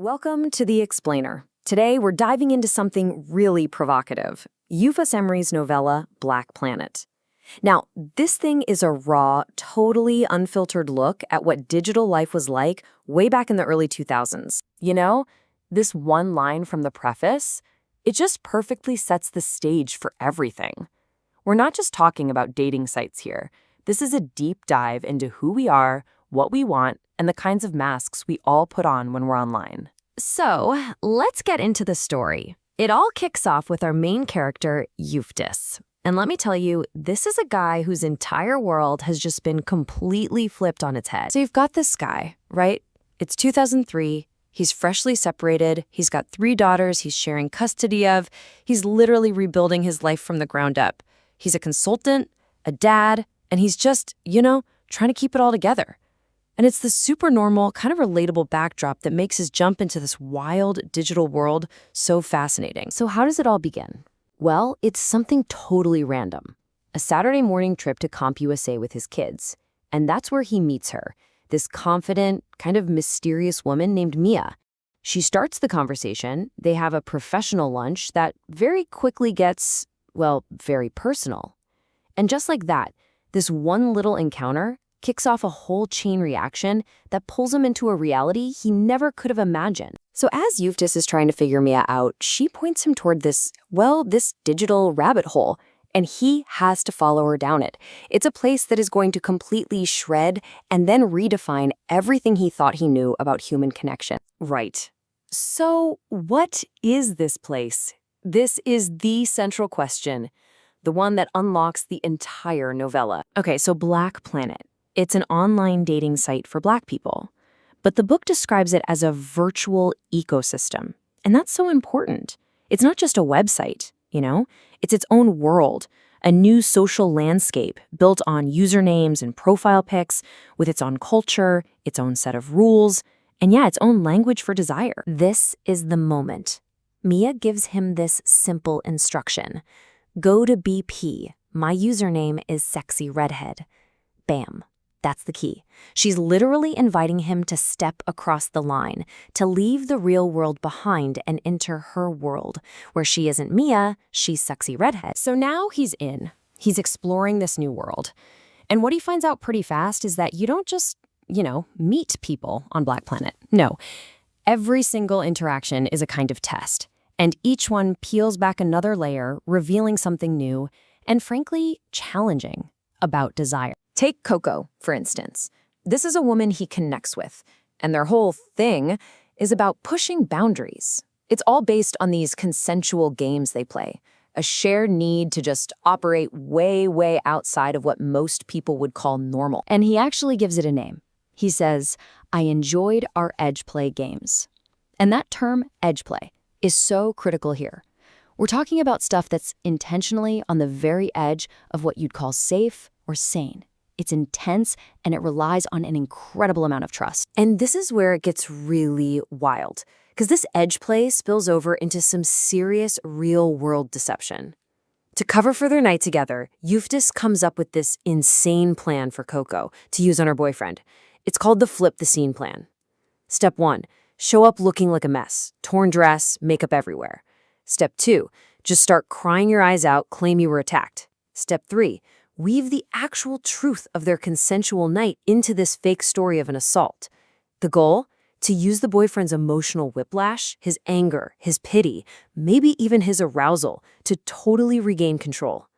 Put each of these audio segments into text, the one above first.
Welcome to The Explainer. Today, we're diving into something really provocative. Euftis Emery's novella, Black Planet. Now, this thing is a raw, totally unfiltered look at what digital life was like way back in the early 2000s. You know, this one line from the preface, it just perfectly sets the stage for everything. We're not just talking about dating sites here. This is a deep dive into who we are, what we want, and the kinds of masks we all put on when we're online. So, let's get into the story. It all kicks off with our main character, Euftis. And let me tell you, this is a guy whose entire world has just been completely flipped on its head. So you've got this guy, right? It's 2003. He's freshly separated. He's got 3 daughters he's sharing custody of. He's literally rebuilding his life from the ground up. He's a consultant, a dad, and he's just, trying to keep it all together. And it's the super normal, kind of relatable backdrop that makes his jump into this wild digital world so fascinating. So how does it all begin? Well, it's something totally random. A Saturday morning trip to CompUSA with his kids. And that's where he meets her, this confident, kind of mysterious woman named Mia. She starts the conversation. They have a professional lunch that very quickly gets, very personal. And just like that, this one little encounter kicks off a whole chain reaction that pulls him into a reality he never could have imagined. So as Euftis is trying to figure Mia out, she points him toward this digital rabbit hole, and he has to follow her down it. It's a place that is going to completely shred and then redefine everything he thought he knew about human connection. Right. So what is this place? This is the central question, the one that unlocks the entire novella. Okay, so Black Planet. It's an online dating site for Black people. But the book describes it as a virtual ecosystem. And that's so important. It's not just a website, It's its own world, a new social landscape built on usernames and profile pics, with its own culture, its own set of rules, and its own language for desire. This is the moment. Mia gives him this simple instruction. Go to BP. My username is sexy redhead. Bam. That's the key. She's literally inviting him to step across the line, to leave the real world behind and enter her world, where she isn't Mia, she's sexy redhead. So now he's in. He's exploring this new world. And what he finds out pretty fast is that you don't just, meet people on Black Planet. No. Every single interaction is a kind of test. And each one peels back another layer, revealing something new and, frankly, challenging about desire. Take Coco, for instance. This is a woman he connects with, and their whole thing is about pushing boundaries. It's all based on these consensual games they play, a shared need to just operate way, way outside of what most people would call normal. And he actually gives it a name. He says, I enjoyed our edge play games. And that term, edge play, is so critical here. We're talking about stuff that's intentionally on the very edge of what you'd call safe or sane. It's intense, and it relies on an incredible amount of trust. And this is where it gets really wild, because this edge play spills over into some serious real-world deception. To cover for their night together, Euftis comes up with this insane plan for Coco to use on her boyfriend. It's called the Flip the Scene plan. Step 1, show up looking like a mess, torn dress, makeup everywhere. Step 2, just start crying your eyes out, claim you were attacked. Step 3, weave the actual truth of their consensual night into this fake story of an assault. The goal? To use the boyfriend's emotional whiplash, his anger, his pity, maybe even his arousal, to totally regain control.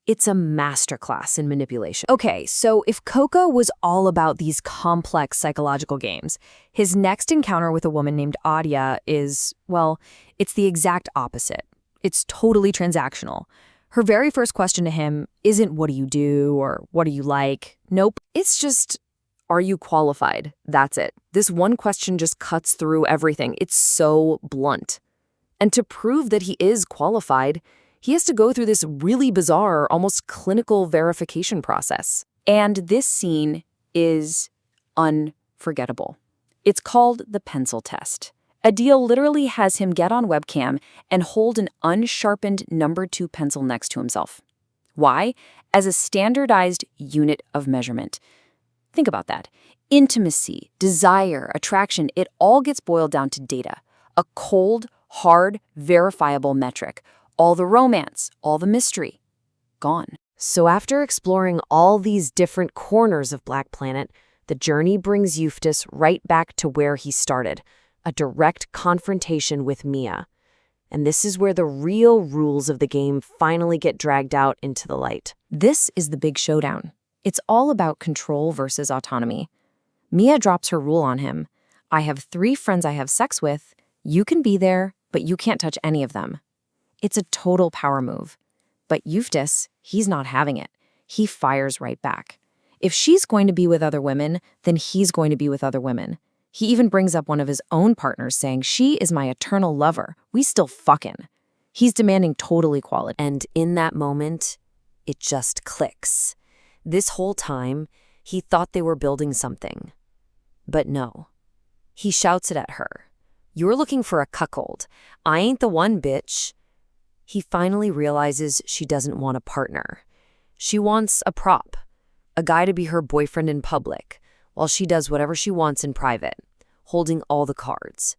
It's a masterclass in manipulation. Okay, so if Coco was all about these complex psychological games, his next encounter with a woman named Adia is, it's the exact opposite. It's totally transactional. Her very first question to him isn't what do you do or what do you like? Nope. It's just, are you qualified? That's it. This one question just cuts through everything. It's so blunt. And to prove that he is qualified, he has to go through this really bizarre, almost clinical verification process. And this scene is unforgettable. It's called the pencil test. Adia literally has him get on webcam and hold an unsharpened number 2 pencil next to himself. Why? As a standardized unit of measurement. Think about that. Intimacy, desire, attraction, it all gets boiled down to data. A cold, hard, verifiable metric. All the romance, all the mystery, gone. So after exploring all these different corners of Black Planet, the journey brings Euftis right back to where he started, a direct confrontation with Mia. And this is where the real rules of the game finally get dragged out into the light. This is the big showdown. It's all about control versus autonomy. Mia drops her rule on him. I have 3 friends I have sex with. You can be there, but you can't touch any of them. It's a total power move. But Euftis, he's not having it. He fires right back. If she's going to be with other women, then he's going to be with other women. He even brings up one of his own partners saying, she is my eternal lover. We still fucking. He's demanding total equality. And in that moment, it just clicks. This whole time, he thought they were building something. But no. He shouts it at her. You're looking for a cuckold. I ain't the one, bitch. He finally realizes she doesn't want a partner. She wants a prop, a guy to be her boyfriend in public, while she does whatever she wants in private, holding all the cards.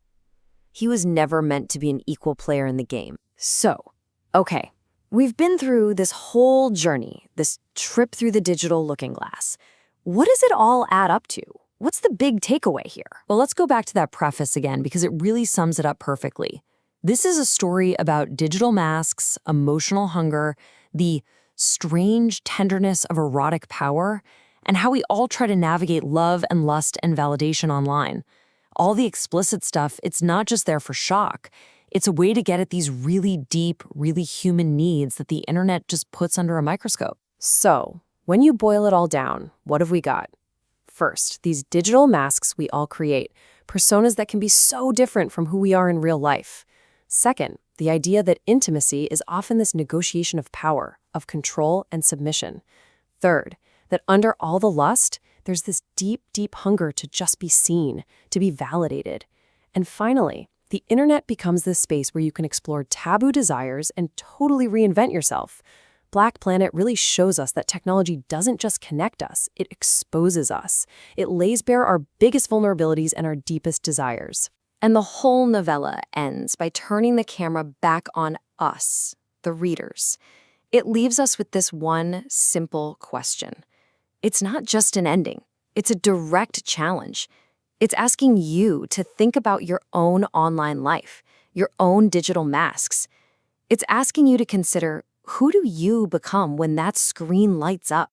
He was never meant to be an equal player in the game. So, okay, we've been through this whole journey, this trip through the digital looking glass. What does it all add up to? What's the big takeaway here? Well, let's go back to that preface again because it really sums it up perfectly. This is a story about digital masks, emotional hunger, the strange tenderness of erotic power, and how we all try to navigate love and lust and validation online. All the explicit stuff, it's not just there for shock. It's a way to get at these really deep, really human needs that the internet just puts under a microscope. So, when you boil it all down, what have we got? First, these digital masks we all create, personas that can be so different from who we are in real life. Second, the idea that intimacy is often this negotiation of power, of control and submission. Third, that under all the lust, there's this deep, deep hunger to just be seen, to be validated. And finally, the internet becomes this space where you can explore taboo desires and totally reinvent yourself. Black Planet really shows us that technology doesn't just connect us, it exposes us. It lays bare our biggest vulnerabilities and our deepest desires. And the whole novella ends by turning the camera back on us, the readers. It leaves us with this one simple question. It's not just an ending. It's a direct challenge. It's asking you to think about your own online life, your own digital masks. It's asking you to consider, who do you become when that screen lights up?